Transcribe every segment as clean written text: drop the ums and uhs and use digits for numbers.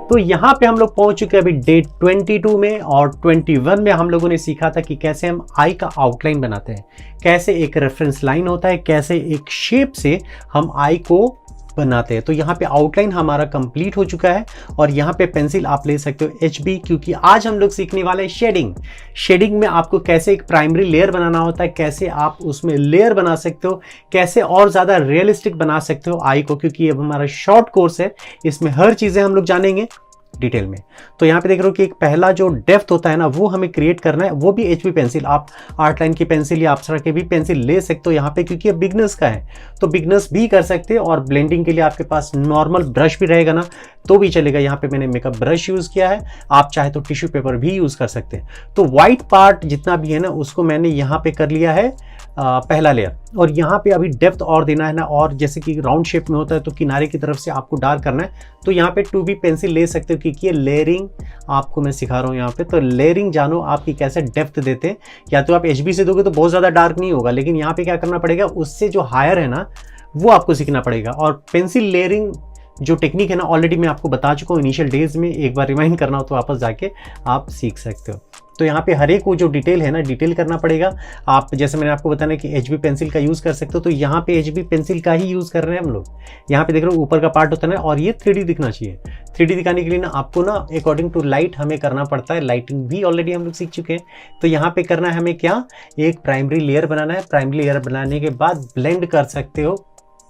तो यहाँ पे हम लोग पहुंच चुके हैं अभी डे 22 में, और 21 में हम लोगों ने सीखा था कि कैसे हम आई का आउटलाइन बनाते हैं, कैसे एक रेफरेंस लाइन होता है, कैसे एक शेप से हम आई को बनाते हैं। तो यहाँ पे आउटलाइन हमारा कंप्लीट हो चुका है, और यहाँ पे पेंसिल आप ले सकते हो HB, क्योंकि आज हम लोग सीखने वाले हैं शेडिंग। शेडिंग में आपको कैसे एक प्राइमरी लेयर बनाना होता है, कैसे आप उसमें लेयर बना सकते हो, कैसे और ज़्यादा रियलिस्टिक बना सकते हो आई को, क्योंकि ये हमारा शॉर्ट कोर्स है, इसमें हर चीज़ें हम लोग जानेंगे डिटेल में। तो यहाँ पे देख रहे हो कि एक पहला जो डेप्थ होता है ना, वो हमें क्रिएट करना है, वो भी HB पेंसिल, आप आर्ट लाइन की पेंसिल या अप्सरा के भी पेंसिल ले सकते हो यहाँ पे, क्योंकि ये बिगनर्स का है तो बिगनर्स भी कर सकते हैं। और ब्लेंडिंग के लिए आपके पास नॉर्मल ब्रश भी रहेगा ना तो भी चलेगा। यहाँ पे मैंने मेकअप ब्रश यूज़ किया है, आप चाहे तो टिश्यू पेपर भी यूज़ कर सकते हैं। तो व्हाइट पार्ट जितना भी है ना, उसको मैंने यहाँ पे कर लिया है पहला लेयर, और यहाँ पे अभी डेप्थ और देना है ना, और जैसे कि राउंड शेप में होता है तो किनारे की तरफ से आपको डार्क करना है, तो यहाँ पे 2B पेंसिल ले सकते हो, क्योंकि ये लेयरिंग आपको मैं सिखा रहा हूँ यहाँ पे। तो लेयरिंग जानो आपकी कैसे डेप्थ देते हैं, या तो आप HB से दोगे तो बहुत ज़्यादा डार्क नहीं होगा, लेकिन यहाँ पे क्या करना पड़ेगा, उससे जो हायर है ना वो आपको सीखना पड़ेगा। और पेंसिल लेयरिंग जो टेक्निक है ना, ऑलरेडी मैं आपको बता चुका हूँ इनिशियल डेज में, एक बार रिमाइंड करना हो तो वापस जाके आप सीख सकते हो। तो यहाँ पे हर एक वो जो डिटेल है ना, डिटेल करना पड़ेगा। आप जैसे मैंने आपको बताया कि HB पेंसिल का यूज़ कर सकते हो, तो यहाँ पे HB पेंसिल का ही यूज़ कर रहे हैं हम लोग। यहाँ पे देख रहे हो ऊपर का पार्ट होता है ना, और ये 3D दिखना चाहिए। 3D दिखाने के लिए ना आपको ना अकॉर्डिंग टू लाइट हमें करना पड़ता है, लाइटिंग भी ऑलरेडी हम लोग सीख चुके हैं। तो यहाँ पे करना है हमें क्या, एक प्राइमरी लेयर बनाना है। प्राइमरी लेयर बनाने के बाद ब्लेंड कर सकते हो।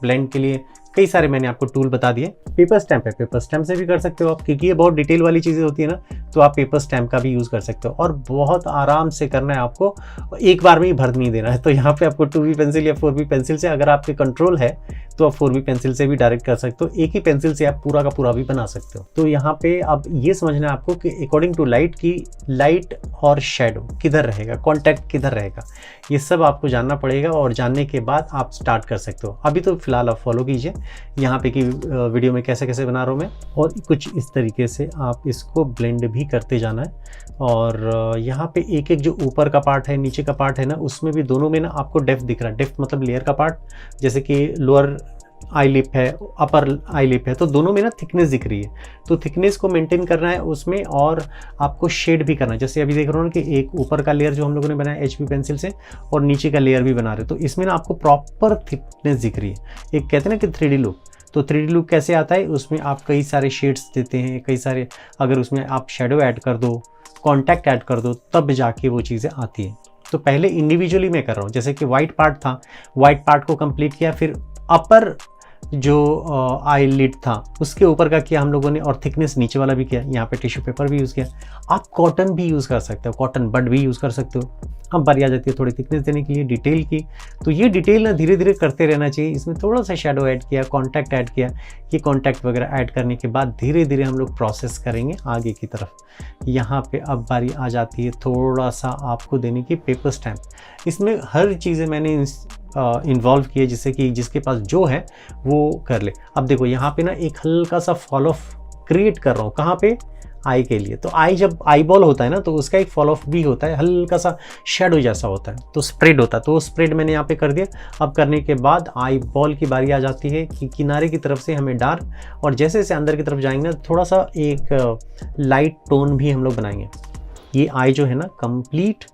ब्लेंड के लिए कई सारे मैंने आपको टूल बता दिए। पेपर स्टैम्प है, पेपर स्टैम्प से भी कर सकते हो आप, क्योंकि ये बहुत डिटेल वाली चीज़ें होती है ना, तो आप पेपर स्टैम्प का भी यूज़ कर सकते हो। और बहुत आराम से करना है आपको, एक बार में ही भर नहीं देना है। तो यहाँ पे आपको 2B पेंसिल या 4B पेंसिल से, अगर आपके कंट्रोल है तो आप 4B पेंसिल से भी डायरेक्ट कर सकते हो। एक ही पेंसिल से आप पूरा का पूरा भी बना सकते हो। तो यहाँ पे अब ये समझना है आपको कि अकॉर्डिंग टू लाइट की लाइट और शेडो किधर रहेगा, कॉन्टैक्ट किधर रहेगा, ये सब आपको जानना पड़ेगा, और जानने के बाद आप स्टार्ट कर सकते हो। अभी तो फिलहाल आप फॉलो कीजिए यहाँ पे कि वीडियो में कैसे कैसे बना रहा हूँ मैं, और कुछ इस तरीके से आप इसको ब्लेंड भी करते जाना है। और यहाँ पे एक एक जो ऊपर का पार्ट है, नीचे का पार्ट है ना, उसमें भी दोनों में ना आपको डेप्थ दिख रहा है। डेप्थ मतलब लेयर का पार्ट, जैसे कि लोअर आई लिप है, अपर आई लिप है, तो दोनों में ना थिकनेस दिख रही है। तो थिकनेस को मेंटेन करना है उसमें, और आपको शेड भी करना है। जैसे अभी देख रहे हो ना कि एक ऊपर का लेयर जो हम लोगों ने बनाया HB पेंसिल से, और नीचे का लेयर भी बना रहे, तो इसमें ना आपको प्रॉपर थिकनेस दिख रही है। एक कहते हैं ना कि 3D लुक, तो 3D लुक कैसे आता है, उसमें आप कई सारे शेड्स देते हैं, कई सारे, अगर उसमें आप शेडो ऐड कर दो, कॉन्टैक्ट ऐड कर दो, तब जाके वो चीज़ें आती हैं। तो पहले इंडिविजुअली मैं कर रहा हूँ, जैसे कि वाइट पार्ट था, वाइट पार्ट को कंप्लीट किया, फिर अपर जो आई लिड था उसके ऊपर का किया हम लोगों ने, और थिकनेस नीचे वाला भी किया। यहाँ पे टिश्यू पेपर भी यूज़ किया। आप कॉटन भी यूज़ कर सकते हो, कॉटन बड भी यूज़ कर सकते हो। अब बारी आ जाती है थोड़ी थिकनेस देने के लिए, डिटेल की। तो ये डिटेल ना धीरे धीरे करते रहना चाहिए। इसमें थोड़ा सा शेडो ऐड किया, कॉन्टैक्ट ऐड किया। ये कॉन्टैक्ट वगैरह ऐड करने के बाद धीरे धीरे हम लोग प्रोसेस करेंगे आगे की तरफ। यहाँ पे अब बारी आ जाती है थोड़ा सा आपको देने की पेपर स्टैम्प। इसमें हर चीज़ें मैंने इन्वॉल्व किए, जिससे कि जिसके पास जो है वो कर ले। अब देखो यहाँ पे ना एक हल्का सा फॉल ऑफ क्रिएट कर रहा हूँ, कहाँ पे, आई के लिए। तो आई जब आई बॉल होता है ना, तो उसका एक फॉल ऑफ भी होता है, हल्का सा शेडो जैसा होता है, तो स्प्रेड होता है। तो स्प्रेड मैंने यहाँ पे कर दिया। अब करने के बाद आई बॉल की बारी आ जाती है कि किनारे की तरफ से हमें डार्क, और जैसे जैसे अंदर की तरफ जाएंगे ना, थोड़ा सा एक लाइट टोन भी हम लोग बनाएंगे। ये आई जो है ना कंप्लीट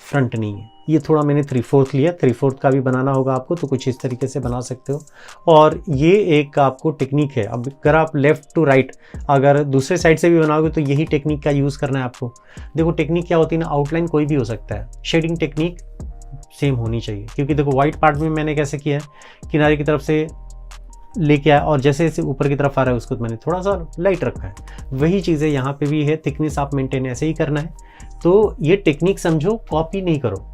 फ्रंट नहीं है, ये थोड़ा मैंने 3/4 लिया। 3/4 का भी बनाना होगा आपको, तो कुछ इस तरीके से बना सकते हो। और ये एक आपको टेक्निक है। अब अगर आप लेफ़्ट टू राइट अगर दूसरे साइड से भी बनाओगे तो यही टेक्निक का यूज़ करना है आपको। देखो टेक्निक क्या होती है ना, आउटलाइन कोई भी हो सकता है, शेडिंग टेक्निक सेम होनी चाहिए। क्योंकि देखो वाइट पार्ट में मैंने कैसे किया है, किनारे की तरफ से लेके आया, और जैसे जैसे ऊपर की तरफ आ रहा है उसको मैंने थोड़ा सा लाइट रखा है। वही चीज़ें यहाँ पे भी है, थिकनेस आप मेंटेन ऐसे ही करना है। तो ये टेक्निक समझो, कॉपी नहीं करो।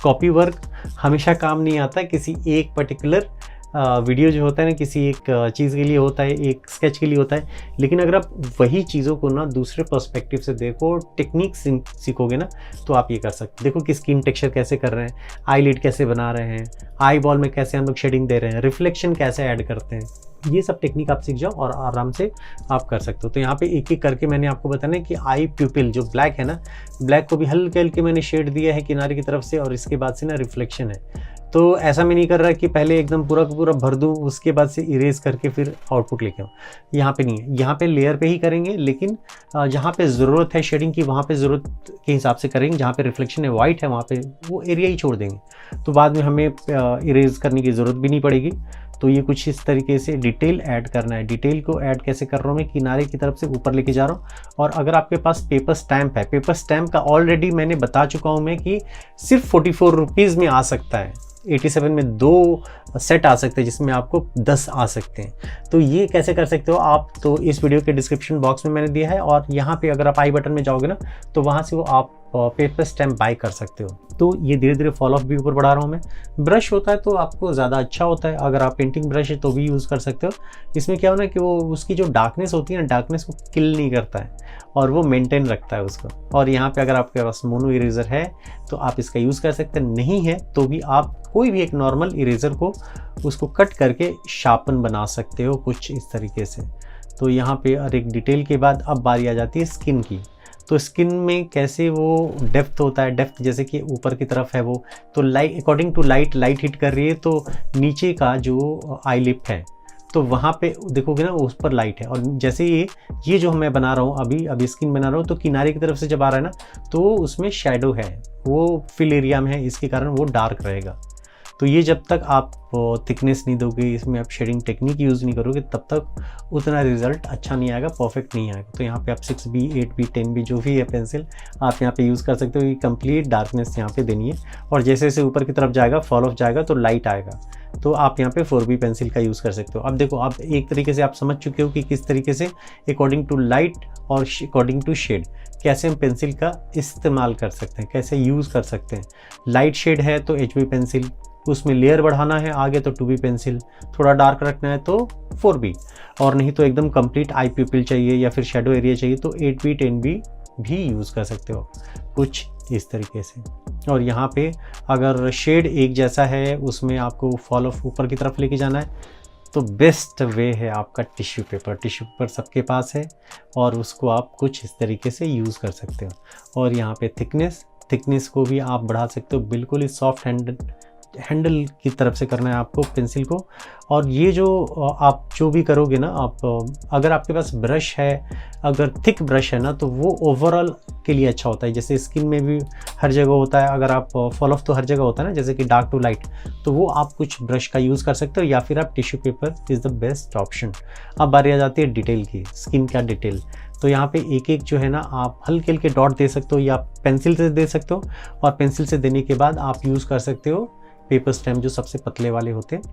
कॉपी वर्क हमेशा काम नहीं आता। किसी एक पर्टिकुलर वीडियो जो होता है ना, किसी एक चीज़ के लिए होता है, एक स्केच के लिए होता है। लेकिन अगर आप वही चीज़ों को ना दूसरे पर्सपेक्टिव से देखो, टेक्निक सीखोगे ना, तो आप ये कर सकते। देखो कि स्किन टेक्सचर कैसे कर रहे हैं, आई लिड कैसे बना रहे हैं, आई बॉल में कैसे हम लोग शेडिंग दे रहे हैं, रिफ्लेक्शन कैसे ऐड करते हैं, ये सब टेक्निक आप सीख जाओ और आराम से आप कर सकते हो। तो यहाँ पे एक एक करके मैंने आपको बताना है कि आई प्यूपिल जो ब्लैक है ना, ब्लैक को भी हल्के हल्के मैंने शेड दिया है किनारे की तरफ से, और इसके बाद से ना रिफ्लेक्शन है। तो ऐसा मैं नहीं कर रहा कि पहले एकदम पूरा का पूरा भर दूँ, उसके बाद से इरेज करके फिर आउटपुट लेके आऊँ। यहाँ पे नहीं है, यहाँ पे लेयर पे ही करेंगे, लेकिन जहाँ पे ज़रूरत है शेडिंग की वहाँ पे ज़रूरत के हिसाब से करेंगे। जहाँ पे रिफ्लेक्शन है वाइट है वहाँ पे वो एरिया ही छोड़ देंगे, तो बाद में हमें इरेज करने की ज़रूरत भी नहीं पड़ेगी। तो ये कुछ इस तरीके से डिटेल ऐड करना है। डिटेल को ऐड कैसे कर रहा हूँ मैं, किनारे की तरफ से ऊपर लेके जा रहा हूँ। और अगर आपके पास पेपर स्टैम्प है, पेपर स्टैम्प का ऑलरेडी मैंने बता चुका हूँ मैं कि सिर्फ 44 रुपीज़ में आ सकता है। 87 में 2 सेट आ सकते हैं, जिसमें आपको 10 आ सकते हैं। तो ये कैसे कर सकते हो आप, तो इस वीडियो के डिस्क्रिप्शन बॉक्स में मैंने दिया है, और यहाँ पे अगर आप आई बटन में जाओगे ना तो वहाँ से वो आप पेपर स्टैम्प बाय कर सकते हो। तो ये धीरे धीरे फॉल ऑफ भी ऊपर बढ़ा रहा हूँ मैं। ब्रश होता है तो आपको ज़्यादा अच्छा होता है, अगर आप पेंटिंग ब्रश है तो भी यूज़ कर सकते हो। इसमें क्या हो ना कि वो उसकी जो डार्कनेस होती है ना, डार्कनेस को किल नहीं करता है और वो मेंटेन रखता है उसको। और यहाँ पे अगर आपके पास मोनो इरेजर है तो आप इसका यूज़ कर सकते हैं, नहीं है तो भी आप कोई भी एक नॉर्मल इरेजर को उसको कट करके शार्पन बना सकते हो कुछ इस तरीके से। तो यहाँ पे और एक डिटेल के बाद अब बारी आ जाती है स्किन की। तो स्किन में कैसे वो डेप्थ होता है, डेप्थ जैसे कि ऊपर की तरफ है वो, तो light according to light hit कर रही है तो नीचे का जो आई लिप है तो वहाँ पे देखोगे ना उस पर लाइट है। और जैसे ये जो मैं बना रहा हूँ अभी स्किन बना रहा हूँ, तो किनारे की तरफ से जब आ रहा है ना तो उसमें शेडो है, वो फिल एरिया में है, इसके कारण वो डार्क रहेगा। तो ये जब तक आप थिकनेस नहीं दोगे, इसमें आप शेडिंग टेक्निक यूज़ नहीं करोगे, तब तक उतना रिजल्ट अच्छा नहीं आएगा, परफेक्ट नहीं आएगा। तो यहाँ पे आप 6B 8B 10B जो भी है पेंसिल आप यहाँ पे यूज़ कर सकते हो। ये कंप्लीट डार्कनेस यहाँ पे देनी है, और जैसे जैसे ऊपर की तरफ जाएगा फॉल ऑफ जाएगा तो लाइट आएगा, तो आप यहाँ पे 4B पेंसिल का यूज़ कर सकते हो। अब देखो, अब एक तरीके से आप समझ चुके हो कि किस तरीके से अकॉर्डिंग टू लाइट और अकॉर्डिंग टू शेड कैसे हम पेंसिल का इस्तेमाल कर सकते हैं, कैसे यूज़ कर सकते हैं। लाइट शेड है तो HB पेंसिल, उसमें लेयर बढ़ाना है आगे तो 2B पेंसिल, थोड़ा डार्क रखना है तो 4B, और नहीं तो एकदम कंप्लीट आई पिपिल चाहिए या फिर शेडो एरिया चाहिए तो 8B 10B भी यूज़ कर सकते हो कुछ इस तरीके से। और यहाँ पे अगर शेड एक जैसा है, उसमें आपको फॉल ऑफ ऊपर की तरफ लेके जाना है, तो बेस्ट वे है आपका टिश्यू पेपर सबके पास है, और उसको आप कुछ इस तरीके से यूज़ कर सकते हो। और यहाँ पे थिकनेस को भी आप बढ़ा सकते हो, बिल्कुल ही सॉफ्ट हैंडल की तरफ से करना है आपको पेंसिल को। और ये जो आप जो भी करोगे ना, आप अगर आपके पास ब्रश है, अगर थिक ब्रश है ना, तो वो ओवरऑल के लिए अच्छा होता है। जैसे स्किन में भी हर जगह होता है, अगर आप फॉल ऑफ तो हर जगह होता है ना, जैसे कि डार्क टू लाइट, तो वो आप कुछ ब्रश का यूज़ कर सकते हो, या फिर आप tissue paper is the best option. अब बारी आ जाती है डिटेल की, स्किन का डिटेल। तो यहाँ पे एक एक जो है ना आप हल्के हल्के डॉट दे सकते हो, या पेंसिल से दे सकते हो, और पेंसिल से देने के बाद आप यूज़ कर सकते हो पेपर स्टैम्प जो सबसे पतले वाले होते हैं,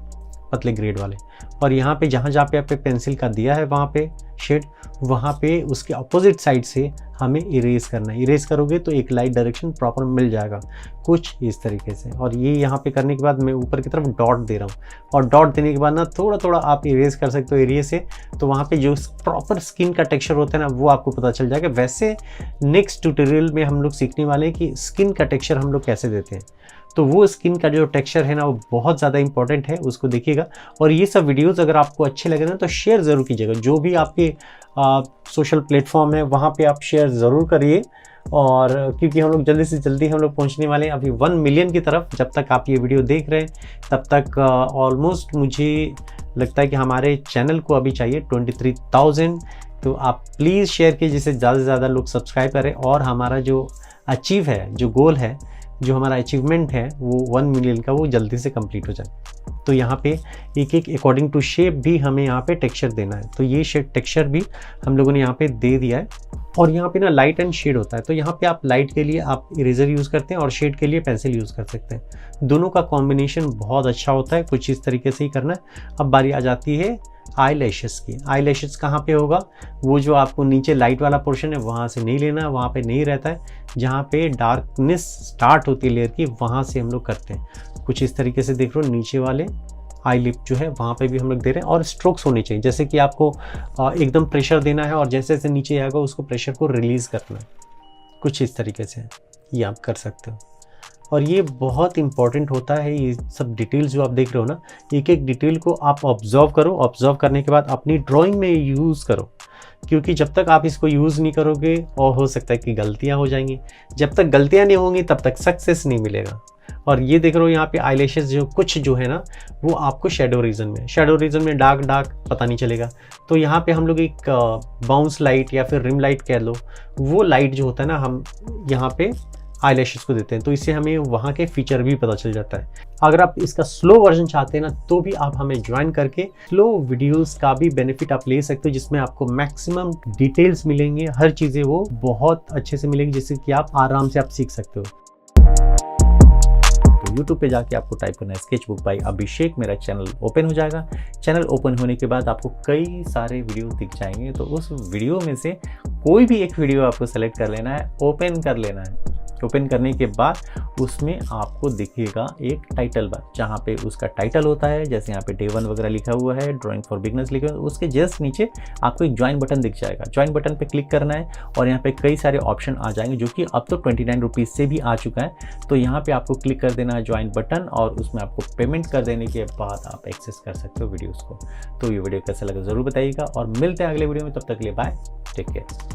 पतले ग्रेड वाले। और यहाँ पे जहाँ पे आपने पेंसिल का दिया है वहाँ पे शेड, वहाँ पे उसके अपोजिट साइड से हमें इरेज करना है। इरेज करोगे तो एक लाइट डायरेक्शन प्रॉपर मिल जाएगा कुछ इस तरीके से। और ये यहाँ पे करने के बाद मैं ऊपर की तरफ डॉट दे रहा हूँ, और डॉट देने के बाद ना थोड़ा थोड़ा आप इरेज कर सकते हो एरिया से, तो वहाँ पे जो प्रॉपर स्किन का टेक्सचर होता है ना वो आपको पता चल जाएगा। वैसे नेक्स्ट ट्यूटोरियल में हम लोग सीखने वाले हैं कि स्किन का टेक्सचर हम लोग कैसे देते हैं, तो वो स्किन का जो टेक्सचर है ना वो बहुत ज़्यादा इंपॉर्टेंट है, उसको देखिएगा। और ये सब वीडियोस अगर आपको अच्छे लगे ना तो शेयर ज़रूर कीजिएगा, जो भी आपके सोशल प्लेटफॉर्म है वहाँ पे आप शेयर ज़रूर करिए। और क्योंकि हम लोग जल्दी से जल्दी हम लोग पहुँचने वाले हैं अभी 1 मिलियन की तरफ। जब तक आप ये वीडियो देख रहे हैं तब तक ऑलमोस्ट मुझे लगता है कि हमारे चैनल को अभी चाहिए 23,000। तो आप प्लीज़ शेयर कीजिए जिससे ज़्यादा से ज़्यादा लोग सब्सक्राइब करें, और हमारा जो अचीव है, जो गोल है, जो हमारा अचीवमेंट है वो 1 मिलियन का, वो जल्दी से कंप्लीट हो जाए। तो यहाँ पे एक एक अकॉर्डिंग टू शेप भी हमें यहाँ पे टेक्सचर देना है, तो ये शेप टेक्सचर भी हम लोगों ने यहाँ पे दे दिया है। और यहाँ पे ना लाइट एंड शेड होता है, तो यहाँ पे आप लाइट के लिए आप इरेजर यूज़ करते हैं और शेड के लिए पेंसिल यूज़ कर सकते हैं। दोनों का कॉम्बिनेशन बहुत अच्छा होता है, कुछ इस तरीके से ही करना है। अब बारी आ जाती है आई लैशेस की। आई लैशेस कहाँ पे होगा, वो जो आपको नीचे लाइट वाला पोर्शन है वहाँ से नहीं लेना, वहाँ पे नहीं रहता है। जहाँ पे डार्कनेस स्टार्ट होती है लेयर की, वहाँ से हम लोग करते हैं। कुछ इस तरीके से देख लो, नीचे वाले आई लिप जो है वहाँ पे भी हम लोग दे रहे हैं। और स्ट्रोक्स होने चाहिए, जैसे कि आपको एकदम प्रेशर देना है और जैसे जैसे नीचे आएगा उसको प्रेशर को रिलीज़ करना है, कुछ इस तरीके से ये आप कर सकते हो। और ये बहुत इंपॉर्टेंट होता है, ये सब डिटेल्स जो आप देख रहे हो ना, एक एक डिटेल को आप ऑब्जर्व करो, ऑब्जर्व करने के बाद अपनी ड्राइंग में यूज़ करो। क्योंकि जब तक आप इसको यूज़ नहीं करोगे और हो सकता है कि गलतियाँ हो जाएंगी, जब तक गलतियाँ नहीं होंगी तब तक सक्सेस नहीं मिलेगा। और ये देख रहे हो यहाँ पे आईलैशेस जो कुछ जो है ना वो आपको शेडो रीजन में डार्क पता नहीं चलेगा। तो यहाँ पे हम लोग एक बाउंस लाइट या फिर रिम लाइट कह लो, वो लाइट जो होता है ना हम यहाँ पे आईलैशेस को देते हैं, तो इससे हमें वहाँ के फीचर भी पता चल जाता है। अगर आप इसका स्लो वर्जन चाहते हैं ना तो भी आप हमें ज्वाइन करके स्लो वीडियोस का भी बेनिफिट आप ले सकते हो, जिसमें आपको मैक्सिमम डिटेल्स मिलेंगे, हर चीज़ें वो बहुत अच्छे से मिलेंगी, जिससे कि आप आराम से आप सीख सकते हो। तो YouTube पे जाके आपको टाइप करना है स्केचबुक बाय अभिषेक, मेरा चैनल ओपन हो जाएगा। चैनल ओपन होने के बाद आपको कई सारे वीडियो दिख जाएंगे, तो उस वीडियो में से कोई भी एक वीडियो आपको सेलेक्ट कर लेना है, ओपन कर लेना है। ओपन करने के बाद उसमें आपको दिखेगा एक टाइटल बार, जहाँ पे उसका टाइटल होता है, जैसे यहाँ पे डे 1 वगैरह लिखा हुआ है, ड्राइंग फॉर बिगनर्स लिखा हुआ है, उसके जस्ट नीचे आपको एक ज्वाइन बटन दिख जाएगा। ज्वाइन बटन पे क्लिक करना है और यहाँ पे कई सारे ऑप्शन आ जाएंगे, जो कि अब तो 29 रुपीज़ से भी आ चुका है। तो यहाँ पे आपको क्लिक कर देना है ज्वाइन बटन, और उसमें आपको पेमेंट कर देने के बाद आप एक्सेस कर सकते हो वीडियोज़ को। तो ये वीडियो कैसा लगा ज़रूर बताइएगा, और मिलते हैं अगले वीडियो में, तब तक के लिए बाय, टेक केयर।